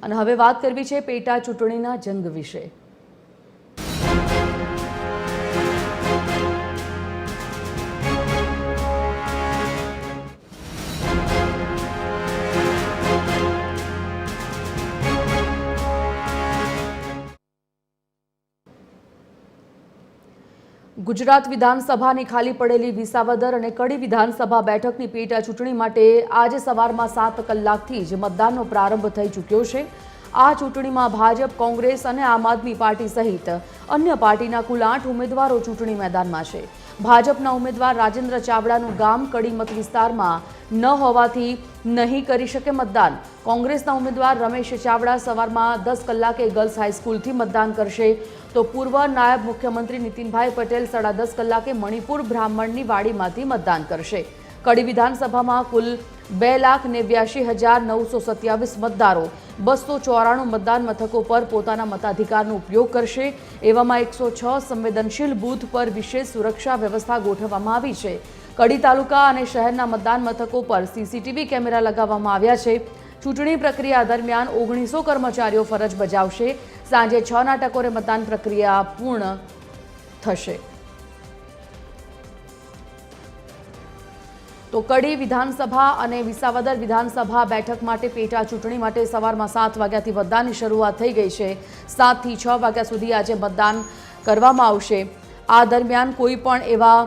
અને હવે વાત કરવી છે પેટા ચૂંટણીના જંગ વિશે। ગુજરાત વિધાનસભાની ખાલી પડેલી વિસાવદર અને કડી વિધાનસભા બેઠકની પેટા ચૂંટણી માટે આજે સવારમાં 7 કલાકથી જ મતદાનનો પ્રારંભ થઈ ચૂક્યો છે। આ ચૂંટણીમાં ભાજપ, કોંગ્રેસ અને આમ આદમી પાર્ટી સહિત અન્ય પાર્ટીના કુલ 8 ઉમેદવારો ચૂંટણી મેદાનમાં છે। ભાજપના ઉમેદવાર રાજેન્દ્ર ચાવડાનું ગામ કડી મત વિસ્તારમાં ન હોવાથી નહીં કરી શકે મતદાન। કોંગ્રેસના ઉમેદવાર રમેશ ચાવડા સવારમાં 10 કલાકે ગર્લ્સ હાઈસ્કૂલથી મતદાન કરશે, તો પૂર્વ નાયબ મુખ્યમંત્રી નીતિનભાઈ પટેલ 10:30 કલાકે મણિપુર બ્રાહ્મણની વાડીમાંથી મતદાન કરશે। કડી વિધાનસભામાં કુલ 2,89,927 મતદારો 294 મતદાન મથકો પર પોતાના મતાધિકારનો ઉપયોગ કરશે। એવામાં 106 સંવેદનશીલ બૂથ પર વિશેષ સુરક્ષા વ્યવસ્થા ગોઠવવામાં આવી છે। કડી તાલુકા અને શહેરના મતદાન મથકો પર સીસીટીવી કેમેરા લગાવવામાં આવ્યા છે। ચૂંટણી પ્રક્રિયા દરમિયાન 1900 કર્મચારીઓ ફરજ બજાવશે। સાંજે 6ના ટકોરે મતદાન પ્રક્રિયા પૂર્ણ થશે। તો કડી વિધાનસભા અને વિસાવદર વિધાનસભા બેઠક માટે પેટા ચૂંટણી માટે સવારમાં 7 વાગ્યાથી મતદાનની શરૂઆત થઈ ગઈ છે। 7 થી 6 વાગ્યા સુધી આજે મતદાન કરવામાં આવશે। આ દરમિયાન કોઈ પણ એવા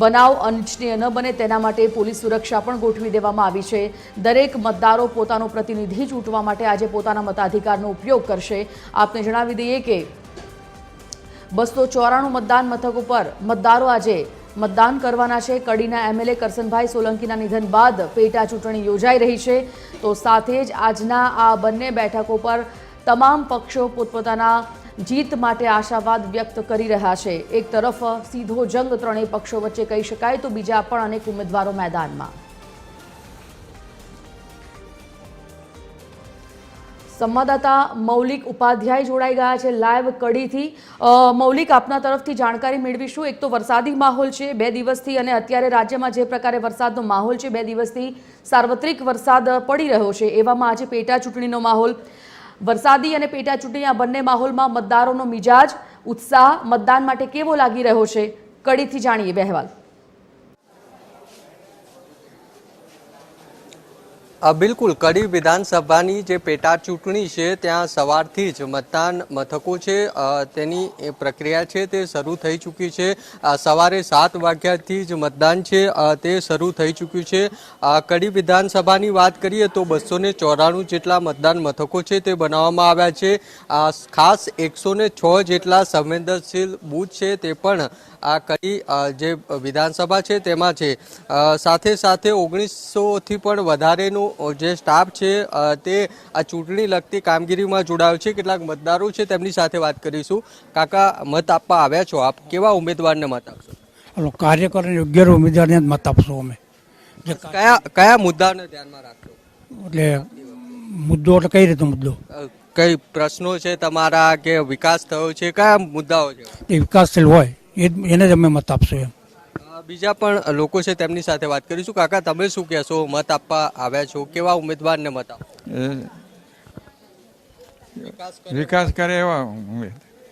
બનાવ અનિચ્છનીય ન બને તેના માટે પોલીસ સુરક્ષા પણ ગોઠવી દેવામાં આવી છે। દરેક મતદારો પોતાનો પ્રતિનિધિ ચૂંટવા માટે આજે પોતાના મતાધિકારનો ઉપયોગ કરશે। આપને જણાવી દઈએ કે 294 મતદાન મથકો પર મતદારો આજે મતદાન કરવાના છે। કડીના એમએલએ કરસનભાઈ સોલંકીના નિધન બાદ પેટા ચૂંટણી યોજાઈ રહી છે, તો સાથે જ આજના આ બંને બેઠકો પર તમામ પક્ષો પોતપોતાના જીત માટે આશાવાદ વ્યક્ત કરી રહ્યા છે। એક તરફ સીધો જંગ ત્રણેય પક્ષો વચ્ચે કહી શકાય, તો બીજા પણ અનેક ઉમેદવારો મેદાનમાં। સંવાદદાતા મૌલિક ઉપાધ્યાય જોડાઈ ગયા છે લાઈવ કડીથી। મૌલિક, આપના તરફથી જાણકારી મેળવીશું। એક તો વરસાદી માહોલ છે 2 દિવસથી, અને અત્યારે રાજ્યમાં જે પ્રકારે વરસાદનો માહોલ છે 2 દિવસથી સાર્વત્રિક વરસાદ પડી રહ્યો છે, એવામાં આજે પેટા ચૂંટણીનો માહોલ, વરસાદી અને પેટા ચૂંટણી આ બંને માહોલમાં મતદારોનો મિજાજ, ઉત્સાહ મતદાન માટે કેવો લાગી રહ્યો છે, કડીથી જાણીએ અહેવાલ। બિલકુલ, કડી વિધાનસભાની જે પેટા ચૂંટણી છે ત્યાં સવારથી જ મતદાન મથકો છે તેની પ્રક્રિયા છે તે શરૂ થઈ ચૂકી છે। સવારે 7 વાગ્યાથી જ મતદાન છે તે શરૂ થઈ ચૂક્યું છે। કડી વિધાનસભાની વાત કરીએ તો 294 જેટલા મતદાન મથકો છે તે બનાવવામાં આવ્યા છે। ખાસ 106 જેટલા સંવેદનશીલ બૂથ છે તે પણ આ કડી જે વિધાનસભા છે તેમાં છે। સાથે સાથે 1900થી પણ વધારેનો જે સ્ટાફ છે તે આ ચૂંટણી લગતી કામગીરીમાં જોડાયો છે। કેટલાક મતદારો છે તેમની સાથે વાત કરીશું। કાકા, મત આપવા આવ્યા છો આપ, કેવા ઉમેદવારને મત આપશો? કાર્યકરોને યોગ્ય ઉમેદવારને મત આપશો અમે। કયા મુદ્દાને ધ્યાનમાં રાખશો? એટલે મુદ્દો એટલે કઈ રીતે મુદ્દો? કઈ પ્રશ્નો છે તમારા કે વિકાસ થયો છે, કયા મુદ્દાઓ છે? એ વિકાસશીલ હોય એને જ અમે મત આપશો એમ। બીજા પણ લોકો છે તેમની સાથે વાત કરીશું। કાકા, તમે શું કહેશો? મત આપવા આવ્યા છો, કેવા ઉમેદવારને મત આપો? વિકાસ કરે એવા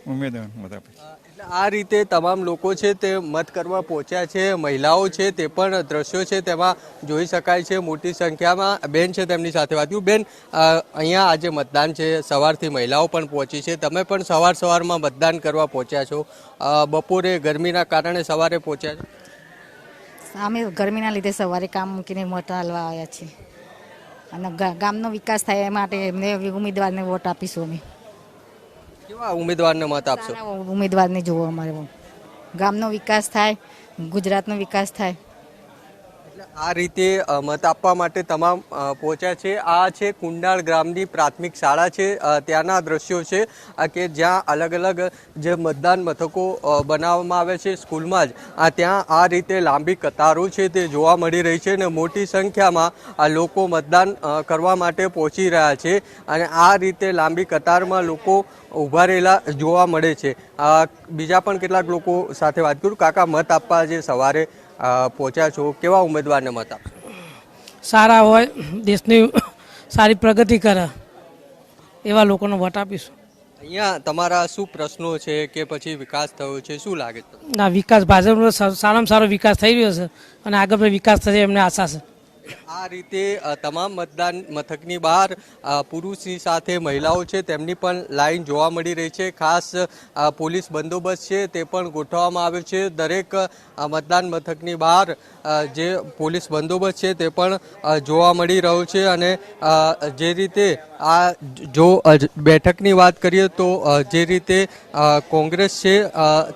ઉમેદવાર મત આપે। એટલે આ રીતે તમામ લોકો છે તે મત કરવા પહોંચ્યા છે। મહિલાઓ છે તે પણ દ્રશ્યો છે તેમાં જોઈ શકાય છે મોટી સંખ્યામાં। બેન છે તેમની સાથે વાત કરું। બેન, અહીંયા આજે મતદાન છે, સવારથી મહિલાઓ પણ પહોંચી છે, તમે પણ સવારમાં મતદાન કરવા પહોંચ્યા છો। બપોરે ગરમીના કારણે સવારે પહોંચ્યા છો? અમે ગરમીના લીધે સવારે કામ મૂકીને મત હાલવા આવ્યા છીએ, અને ગામનો વિકાસ થાય એ માટે એમને ઉમેદવારને વોટ આપીશું અમે। કેવા ઉમેદવારને મત આપશો? ઉમેદવારને જોવો, અમારે ગામનો વિકાસ થાય, ગુજરાતનો વિકાસ થાય। આ રીતે મત આપવા માટે તમામ પહોંચ્યા છે। આ છે કુંડાળ ગ્રામની પ્રાથમિક શાળા છે, ત્યાંના દ્રશ્યો છે કે જ્યાં અલગ અલગ જે મતદાન મથકો બનાવવામાં આવે છે સ્કૂલમાં જ, ત્યાં આ રીતે લાંબી કતારો છે તે જોવા મળી રહી છે, અને મોટી સંખ્યામાં લોકો મતદાન કરવા માટે પહોંચી રહ્યા છે, અને આ રીતે લાંબી કતારમાં લોકો ઊભા રહેલા જોવા મળે છે। બીજા પણ કેટલાક લોકો સાથે વાત કરું। કાકા, મત આપવા જે સવારે પહોંચ્યા છો, કેવા ઉમેદવારને મત આપશો? સારા હોય, દેશની સારી પ્રગતિ કરે। એવા લોકોને વોટ આપીશું. અહીંયા તમારા શું પ્રશ્નો છે કે પછી વિકાસ થયો છે, શું લાગે છે? ના, વિકાસ ભાજપનો સારામાં સારો વિકાસ થઈ રહ્યો છે અને આગળ પણ વિકાસ થશે એમને આશા છે. આ રીતે તમામ મતદાન મથકની બહાર પુરુષની સાથે મહિલાઓ છે તેમની પણ લાઈન જોવા મળી રહી છે. ખાસ પોલીસ બંદોબસ્ત છે તે પણ ગોઠવવામાં આવ્યો છે. દરેક મતદાન મથકની બહાર જે પોલીસ બંદોબસ્ત છે તે પણ જોવા મળી રહ્યો છે. અને જે રીતે આ જો બેઠકની વાત કરીએ તો જે રીતે કોંગ્રેસ છે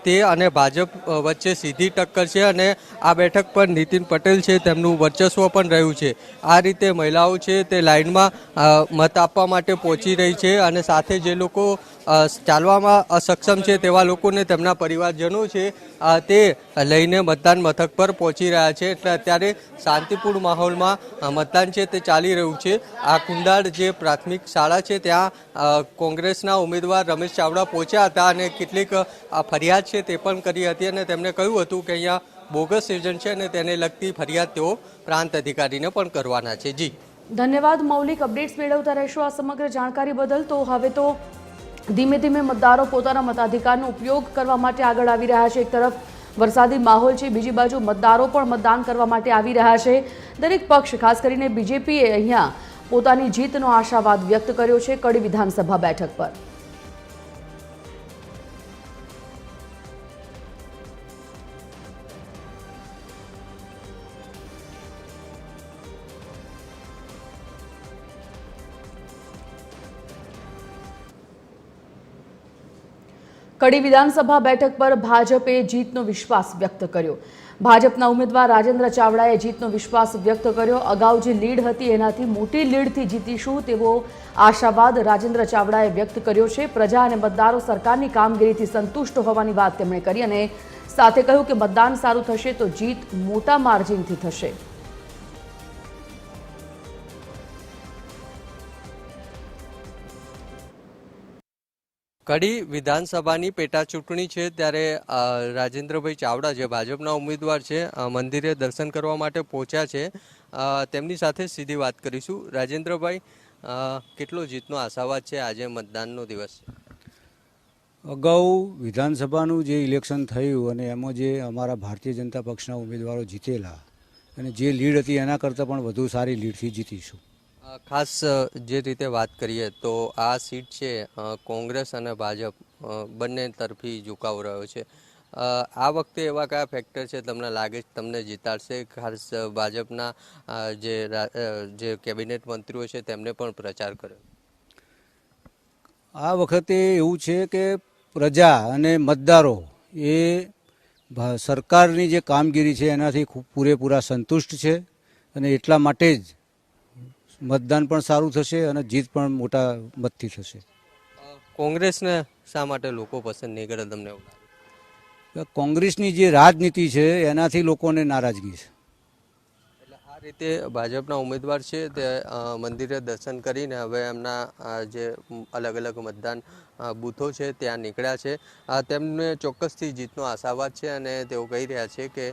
તે અને ભાજપ વચ્ચે સીધી ટક્કર છે અને આ બેઠક પર નીતિન પટેલ છે તેમનું વર્ચસ્વ પણ રહ્યું છે. આ રીતે મહિલાઓ છે તે લાઇનમાં મત આપવા માટે પહોંચી રહી છે અને સાથે જે લોકો ચાલવામાં અસક્ષમ છે તેવા લોકોને તેમના પરિવારજનો છે તે લઈને મતદાન મથક પર પહોંચી રહ્યા છે. એટલે અત્યારે શાંતિપૂર્ણ માહોલમાં મતદાન છે તે ચાલી રહ્યું છે. આ કુંડાળ જે પ્રાથમિક શાળા છે ત્યાં કોંગ્રેસના ઉમેદવાર રમેશ ચાવડા પહોંચ્યા હતા અને કેટલીક ફરિયાદ છે તે પણ કરી હતી અને તેમણે કહ્યું હતું કે અહીંયા બોગસ એજન્ટ છે અને તેને લગતી ફરિયાદ તેઓ પ્રાંત અધિકારીને પણ કરવાના છે. જી ધન્યવાદ મૌલિક. અપડેટ્સ મેળવતા રહેશો આ સમગ્ર જાણકારી બદલ. તો હવે તો ધીમે ધીમે મતદારો પોતાના મતાધિકારનો ઉપયોગ કરવા માટે આગળ આવી રહ્યા છે. એક તરફ વરસાદી માહોલ છે, બીજી બાજુ મતદારો પણ મતદાન કરવા માટે આવી રહ્યા છે. દરેક પક્ષ ખાસ કરીને બીજેપીએ અહીંયા પોતાની જીતનો આશાવાદ વ્યક્ત કર્યો છે કડી વિધાનસભા બેઠક પર. કડી વિધાનસભા બેઠક પર ભાજપે જીતનો વિશ્વાસ વ્યક્ત કર્યો. ભાજપના ઉમેદવાર રાજેન્દ્ર ચાવડાએ જીતનો વિશ્વાસ વ્યક્ત કર્યો. અગાઉ જે લીડ હતી એનાથી મોટી લીડથી જીતીશું તેવો આશાવાદ રાજેન્દ્ર ચાવડાએ વ્યક્ત કર્યો છે. પ્રજા અને મતદારો સરકારની કામગીરીથી સંતુષ્ટ હોવાની વાત તેમણે કરી અને સાથે કહ્યું કે મતદાન સારું થશે તો જીત મોટા માર્જિનથી થશે. કડી વિધાનસભાની પેટા ચૂંટણી છે ત્યારે રાજેન્દ્રભાઈ ચાવડા જે ભાજપના ઉમેદવાર છે મંદિરે દર્શન કરવા માટે પહોંચ્યા છે. તેમની સાથે સીધી વાત કરીશું. રાજેન્દ્રભાઈ, કેટલો જીતનો આશાવાદ છે? આજે મતદાનનો દિવસ છે. અગાઉ વિધાનસભાનું જે ઇલેક્શન થયું અને એમાં જે અમારા ભારતીય જનતા પક્ષના ઉમેદવારો જીતેલા અને જે લીડ હતી એના કરતાં પણ વધુ સારી લીડથી જીતીશું. ખાસ જે રીતે વાત કરીએ તો આ સીટ છે કોંગ્રેસ અને ભાજપ બંને તરફી ઝુકાવ રહ્યો છે. આ વખતે એવા કયા ફેક્ટર છે તમને લાગે છે તમને જીતાડશે? ખાસ ભાજપના જે કેબિનેટ મંત્રીઓ છે તેમને પણ પ્રચાર કર્યો. આ વખતે એવું છે કે પ્રજા અને મતદારો એ સરકારની જે કામગીરી છે એનાથી ખૂબ પૂરેપૂરા સંતુષ્ટ છે અને એટલા માટે જ મતદાન પણ સારું થશે અને જીત પણ મોટા મતથી થશે. કોંગ્રેસને શા માટે લોકો પસંદ નહીં કરે તમને એવું લાગે? કોંગ્રેસની જે રાજનીતિ છે એનાથી લોકોને નારાજગી છે. એટલે આ રીતે ભાજપના ઉમેદવાર છે તે મંદિરે દર્શન કરીને હવે એમના જે અલગ અલગ મતદાન બૂથો છે ત્યાં નીકળ્યા છે. તેમને ચોક્કસથી જીતનો આશાવાદ છે અને તેઓ કહી રહ્યા છે કે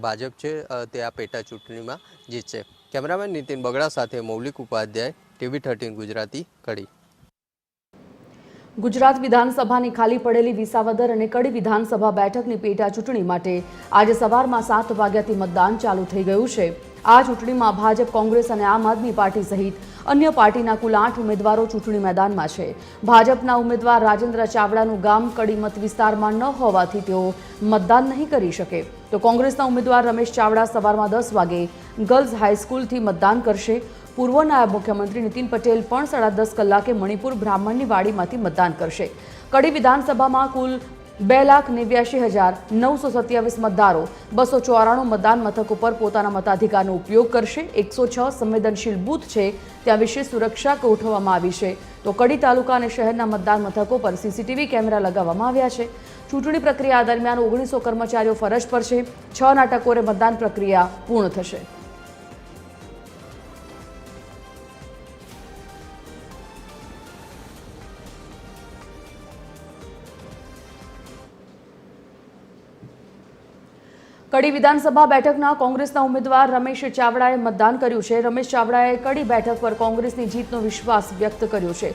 ભાજપ છે તે આ પેટા ચૂંટણીમાં જીતશે. કેમેરામેન નીતિન બગડા સાથે મૌલિક ઉપાધ્યાય, TV13 ગુજરાતી, કડી. ગુજરાત વિધાનસભાની ખાલી પડેલી વિસાવદર અને કડી વિધાનસભા બેઠકની પેટા ચૂંટણી માટે આજે સવારમાં 7 વાગ્યાથી મતદાન ચાલુ થઈ ગયું છે. આ ચૂંટણીમાં ભાજપ, કોંગ્રેસ અને આમ આદમી પાર્ટી સહિત અન્ય પાર્ટીના કુલ 8 ઉમેદવારો ચૂંટણી મેદાનમાં છે. ભાજપના ઉમેદવાર રાજેન્દ્ર ચાવડાનું ગામ કડી મત વિસ્તારમાં ન હોવાથી તેઓ મતદાન નહીં કરી શકે. તો કોંગ્રેસના ઉમેદવાર રમેશ ચાવડા સવારમાં 10 વાગે ગર્લ્સ હાઈસ્કૂલથી મતદાન કરશે. પૂર્વ નાયબ મુખ્યમંત્રી નીતિન પટેલ પણ 10:30 કલાકે મણિપુર બ્રાહ્મણની વાડીમાંથી મતદાન કરશે. કડી વિધાનસભામાં કુલ 2,89,927 મતદારો 294 મતદાન મથકો પર પોતાના મતાધિકારનો ઉપયોગ કરશે. 106 સંવેદનશીલ બૂથ છે ત્યાં વિશેષ સુરક્ષા ગોઠવવામાં આવી છે. તો કડી તાલુકા અને શહેરના મતદાન મથકો પર CCTV કેમેરા લગાવવામાં આવ્યા છે. ચૂંટણી પ્રક્રિયા દરમિયાન 1900 કર્મચારીઓ ફરજ પર છે. 6ના ટકોરે મતદાન પ્રક્રિયા પૂર્ણ થશે. કડી વિધાનસભા બેઠકના કોંગ્રેસના ઉમેદવાર રમેશ ચાવડાએ મતદાન કર્યું છે. રમેશ ચાવડાએ કડી બેઠક પર કોંગ્રેસની જીતનો વિશ્વાસ વ્યક્ત કર્યો છે.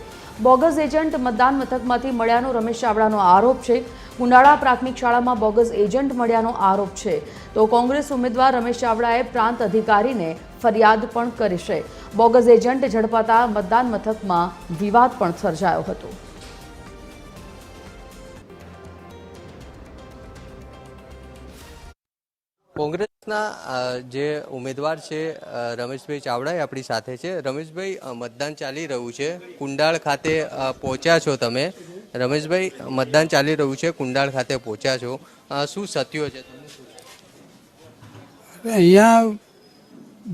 બોગસ એજન્ટ મતદાન મથકમાંથી મળ્યાનો રમેશ ચાવડાનો આરોપ છે. કુંડાળા પ્રાથમિક શાળામાં બોગસ એજન્ટ મળ્યાનો આરોપ છે. તો કોંગ્રેસ ઉમેદવાર રમેશ ચાવડાએ પ્રાંત અધિકારીને ફરિયાદ પણ કરી છે. બોગસ એજન્ટ ઝડપાતા મતદાન મથકમાં વિવાદ પણ સર્જાયો હતો. કોંગ્રેસના જે ઉમેદવાર છે રમેશભાઈ ચાવડા એ આપણી સાથે છે. રમેશભાઈ, મતદાન ચાલી રહ્યું છે, કુંડાળ ખાતે પહોંચ્યા છો તમે. રમેશભાઈ, મતદાન ચાલી રહ્યું છે, કુંડાળ ખાતે પહોંચ્યા છો, શું સત્યો છે? અહીંયા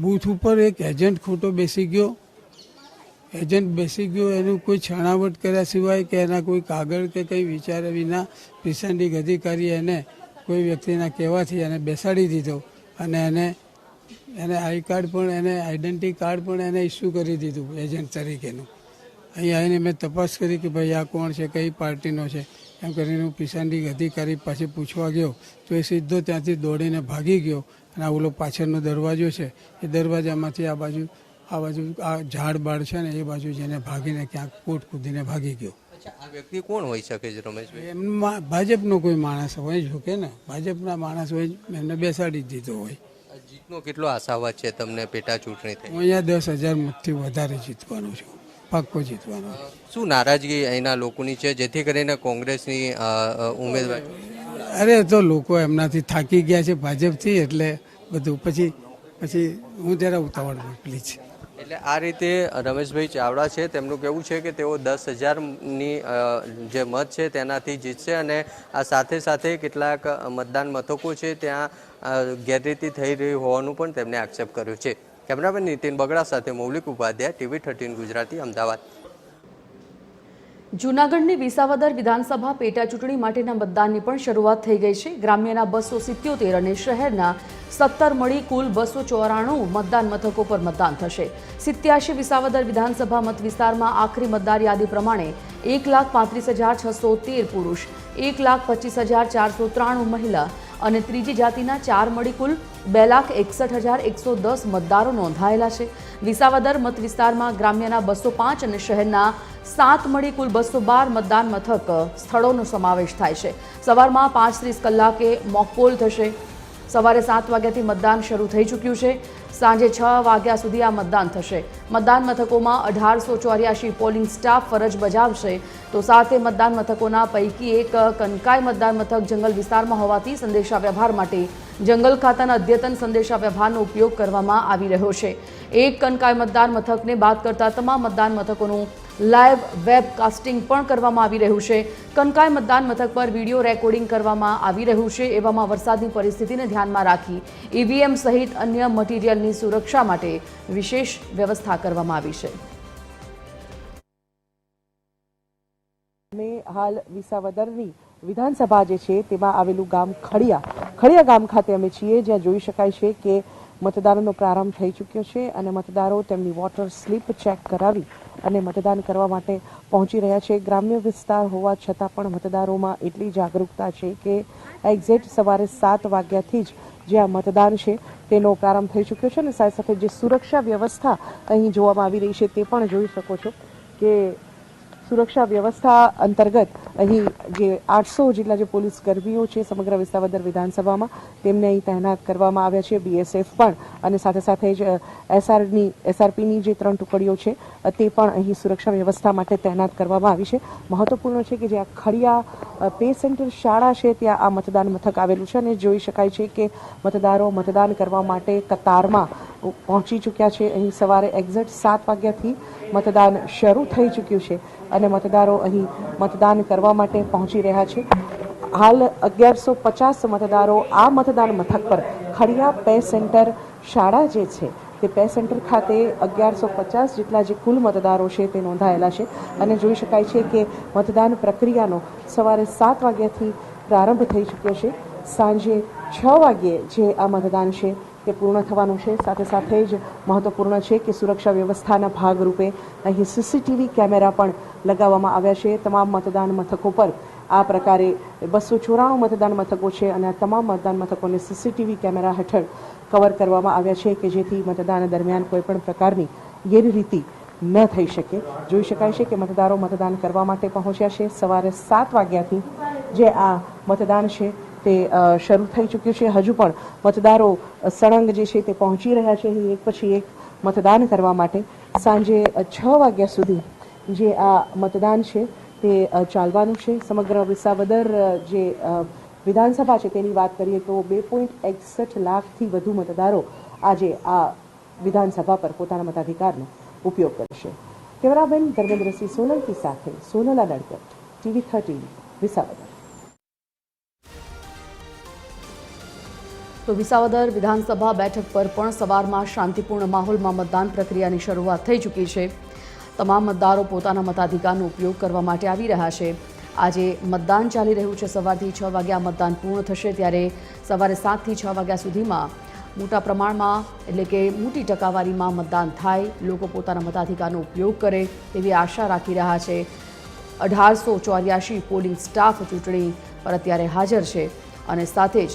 બૂથ ઉપર એક એજન્ટ ખોટો બેસી ગયો. એનું કોઈ છણાવટ કર્યા સિવાય કે એના કોઈ કાગળ કે કંઈ વિચાર્યા વિના પ્રિસાઇડિંગ અધિકારી એને કોઈ વ્યક્તિના કહેવાથી એને બેસાડી દીધો અને એને આઈ કાર્ડ પણ એને આઈડેન્ટિટી કાર્ડ પણ એને ઇસ્યુ કરી દીધું એજન્ટ તરીકેનું. અહીં આવીને મેં તપાસ કરી કે ભાઈ આ કોણ છે, કઈ પાર્ટીનો છે એમ કરીને હું પ્રિસાઇડિંગ અધિકારી પાસે પૂછવા ગયો તો એ સીધો ત્યાંથી દોડીને ભાગી ગયો અને આ ઓલો પાછળનો દરવાજો છે એ દરવાજામાંથી આ બાજુ આ ઝાડ બાળ છે ને એ બાજુ જઈને ભાગીને ક્યાંક કોટ કૂદીને ભાગી ગયો. આ વ્યક્તિ કોણ હોઈ શકે છે રમેશભાઈ? એમમાં ભાજપનો કોઈ માણસ હોય જ કે ને, ભાજપના માણસ હોય એમને બેસાડી જ દીધો હોય. જીતનો કેટલો આશાવાદ છે તમને પેટા ચૂંટણી થઈ? હું અહીંયા 10,000 મતથી વધારે જીતવાનો છું, પાક્કો જીતવાનો. શું નારાજગી અહીંના લોકોની છે જેથી કરીને કોંગ્રેસની ઉમેદવાર? અરે તો લોકો એમનાથી થાકી ગયા છે ભાજપથી, એટલે બધું પછી હું ત્યારે ઉતાવળ મોકલી છે. એટલે આ રીતે રમેશભાઈ ચાવડા છે, તેમનું કહેવું છે કે તેઓ 10,000ની જે મત છે તેનાથી જીતશે અને આ સાથે સાથે કેટલાક મતદાન મથકો છે ત્યાં ગેરરીતિ થઈ રહી હોવાનું પણ તેમણે આક્ષેપ કર્યો છે. કેમેરામેન નીતિન બગડા સાથે મૌલિક ઉપાધ્યાય, TV13 ગુજરાતી, અમદાવાદ. જૂનાગઢની વિસાવદર વિધાનસભા પેટા ચૂંટણી માટેના મતદાનની પણ શરૂઆત થઈ ગઈ છે. ગ્રામ્યના 277 અને શહેરના 17 મળી કુલ 294 મતદાન મથકો પર મતદાન થશે. 87 વિસાવદર વિધાનસભા મત વિસ્તારમાં આખરી મતદાર યાદી પ્રમાણે 1,35,613 પુરુષ, 1,25,493 મહિલા અને ત્રીજી જાતિના 4 મળી કુલ 2,61,110 મતદારો નોંધાયેલા છે. વિસાવદર મત વિસ્તારમાં ગ્રામ્યના 205 અને શહેરના 7 મળી કુલ 212 મતદાન મથક સ્થળોનો સમાવેશ થાય છે. સવારમાં 5:30 કલાકે મોકપોલ થશે. સવારે 7 વાગ્યાથી મતદાન શરૂ થઈ ચૂક્યું છે. સાંજે 6 વાગ્યા સુધી આ મતદાન થશે. મતદાન મથકોમાં 1884 પોલિંગ સ્ટાફ ફરજ બજાવશે. તો સાથે મતદાન મથકોના પૈકી એક કનકાઈ મતદાન મથક જંગલ વિસ્તારમાં હોવાથી સંદેશા વ્યવહાર માટે જંગલ ખાતાના અદ્યતન સંદેશા વ્યવહારનો ઉપયોગ કરવામાં આવી રહ્યો છે. એક કનકાઈ મતદાન મથકને બાદ કરતા તમામ મતદાન મથકોનું લાઈવ વેબકાસ્ટિંગ પણ કરવામાં આવી રહ્યું છે. કનકાઈ મતદાન મથક પર વિડીયો રેકોર્ડિંગ કરવામાં આવી રહ્યું છે. એવામાં વરસાદની પરિસ્થિતિને ધ્યાનમાં રાખી ઈવીએમ સહિત અન્ય મટીરિયલની સુરક્ષા માટે વિશેષ વ્યવસ્થા કરવામાં આવી છે. અમે હાલ વિસાવદરની વિધાનસભા જે છે તેમાં આવેલું ગામ ખડિયા ગામ ખાતે અમે છીએ, જ્યાં જોઈ શકાય છે કે મતદાનનો પ્રારંભ થઈ ચૂક્યો છે અને મતદારો તેમની વોટર સ્લીપ ચેક કરાવી અને મતદાન કરવા માટે પહોંચી રહ્યા છે. ગ્રામ્ય વિસ્તાર હોવા છતાં પણ મતદારોમાં એટલી જાગૃતતા છે કે એક્ઝેક્ટ સવારે 7 વાગ્યાથી જ જે આ મતદાન છે તેનો પ્રારંભ થઈ ચૂક્યો છે અને સાથે સાથે જે સુરક્ષા વ્યવસ્થા અહીં જોવામાં આવી રહી છે તે પણ જોઈ શકો છો કે સુરક્ષા વ્યવસ્થા અંતર્ગત અહીં જે 800 જેટલા જે પોલીસ કર્મીઓ છે સમગ્ર વિસાવદર વિધાનસભામાં તેમને અહીં તૈનાત કરવામાં આવ્યા છે. BSF પણ અને સાથે સાથે જ SRPની જે 3 ટુકડીઓ છે તે પણ અહીં સુરક્ષા વ્યવસ્થા માટે તૈનાત કરવામાં આવી છે. મહત્વપૂર્ણ છે કે જે આ ખડિયા પે સેન્ટર શાળા છે ત્યાં આ મતદાન મથક આવેલું છે અને જોઈ શકાય છે કે મતદારો મતદાન કરવા માટે કતારમાં પહોંચી ચૂક્યા છે. અહીં સવારે એક્ઝેક્ટ 7 વાગ્યાથી મતદાન શરૂ થઈ ચૂક્યું છે અને મતદારો અહીં મતદાન કરવા માટે પહોંચી રહ્યા છે. હાલ 1150 મતદારો આ મતદાન મથક પર ખડિયા પે સેન્ટર શાળા જે છે તે પે સેન્ટર ખાતે 1150 જેટલા જે કુલ મતદારો છે તે નોંધાયેલા છે અને જોઈ શકાય છે કે મતદાન પ્રક્રિયાનો સવારે 7 વાગ્યાથી પ્રારંભ થઈ ચૂક્યો છે. સાંજે 6 વાગ્યે જે આ મતદાન છે તે પૂર્ણ થવાનું છે. સાથે સાથે જ મહત્વપૂર્ણ છે કે સુરક્ષા વ્યવસ્થાના ભાગરૂપે અહીં CCTV કેમેરા પણ લગાવવામાં આવ્યા છે. તમામ મતદાન મથકો પર આ પ્રકારે 294 મતદાન મથકો છે અને આ તમામ મતદાન મથકોને સીસીટીવી કેમેરા હેઠળ કવર કરવામાં આવ્યા છે કે જેથી મતદાન દરમિયાન કોઈપણ પ્રકારની ગેરરીતિ ન થઈ શકે. જોઈ શકાય છે કે મતદારો મતદાન કરવા માટે પહોંચ્યા છે. સવારે 7 વાગ્યાથી જે આ મતદાન છે તે શરૂ થઈ ચૂક્યું છે. હજુ પણ મતદારો સળંગ જે છે તે પહોંચી રહ્યા છે એક પછી એક મતદાન કરવા માટે. સાંજે 6 વાગ્યા સુધી જે આ મતદાન છે તે ચાલવાનું છે. સમગ્ર વિસાવદર જે વિધાનસભા છે તેની વાત કરીએ તો 2.61 લાખથી વધુ મતદારો આજે આ વિધાનસભા પર પોતાના મતાધિકારનો ઉપયોગ કરશે. કેમેરામેન ધર્મેન્દ્રસિંહ સોલંકી સાથે સોનલા નડકટ, TV 13 વિસાવદર. તો વિસાવદર વિધાનસભા બેઠક પર પણ સવારમાં શાંતિપૂર્ણ માહોલમાં મતદાન પ્રક્રિયાની શરૂઆત થઈ ચૂકી છે. તમામ મતદારો પોતાના મતાધિકારનો ઉપયોગ કરવા માટે આવી રહ્યા છે. આજે મતદાન ચાલી રહ્યું છે. સવારથી 6 વાગ્યા મતદાન પૂર્ણ થશે ત્યારે સવારે 7 થી 6 વાગ્યા સુધીમાં મોટા પ્રમાણમાં એટલે કે મોટી ટકાવારીમાં મતદાન થાય, લોકો પોતાના મતાધિકારનો ઉપયોગ કરે તેવી આશા રાખી રહ્યા છે. 1884 પોલિંગ સ્ટાફ ચૂંટણી પર અત્યારે હાજર છે અને સાથે જ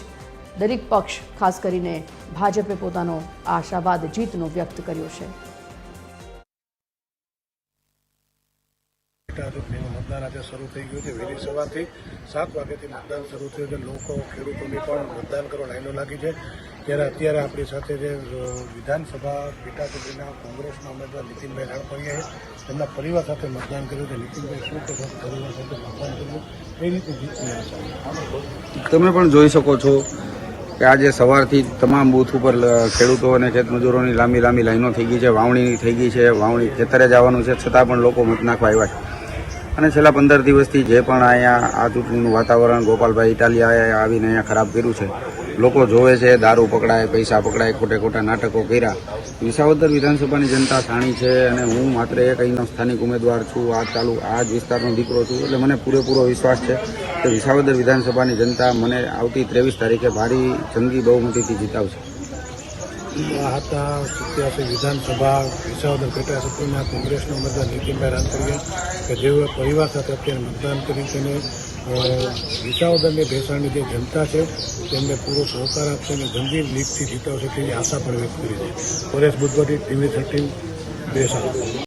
દરેક પક્ષ ખાસ કરીને ભાજપે પોતાનો આશાવાદ જીતનો વ્યક્ત કર્યો છે. મતદાન આજે શરૂ થઈ ગયું છે. વહેલી સવારથી 7 વાગ્યાથી મતદાન શરૂ થયું છે. લોકો ખેડૂતોની પણ મતદાન કરવા લાઈનો લાગી છે. ત્યારે અત્યારે આપણી સાથે જે વિધાનસભા પેટા ચૂંટણીના કોંગ્રેસના ઉમેદવાર નીતિનભાઈ રાણપરિયાએ તેમના પરિવાર સાથે મતદાન કર્યું છે. નીતિનભાઈ શું કહેશો? પરિવાર સાથે મતદાન કર્યું એ રીતે જીતની તમે પણ જોઈ શકો છો કે આજે સવારથી તમામ બૂથ ઉપર ખેડૂતો અને ખેતમજૂરોની લાંબી લાંબી લાઈનો થઈ ગઈ છે. વાવણી થઈ ગઈ છે. વાવણી ખેતરે જવાનું છે છતાં પણ લોકો મત નાખવા આવ્યા છે. અને છેલ્લા 15 દિવસથી જે પણ અહીંયા આ ચૂંટણીનું વાતાવરણ ગોપાલભાઈ ઇટાલિયાએ આવીને અહીંયા ખરાબ કર્યું છે. લોકો જોવે છે, દારૂ પકડાય, પૈસા પકડાય, ખોટા નાટકો કર્યા. વિસાવદર વિધાનસભાની જનતા શાણી છે અને હું માત્ર એક અહીંનો સ્થાનિક ઉમેદવાર છું. આ જ વિસ્તારનો દીકરો છું એટલે મને પૂરેપૂરો વિશ્વાસ છે કે વિસાવદર વિધાનસભાની જનતા મને આવતી 23 તારીખે ભારી જંગી બહુમતીથી જીતાવશે. આ હતા 87 વિધાનસભા વિસાવદર પેટા ચૂંટણીના કોંગ્રેસના ઉમેદવાર નીતિનભાઈ રાણપરિયા કે જેઓએ પરિવાર સાથે અત્યારે મતદાન કરી તેને વિસાવદરની ભેસાણની જે જનતા છે તેમને પૂરો સહકાર આપશે અને ગંભીર લીડથી જીતાવશે તેવી આશા પણ વ્યક્ત કરી છે. પરેશ બુદ્ધવાટી, TV 13 ભેસાણ.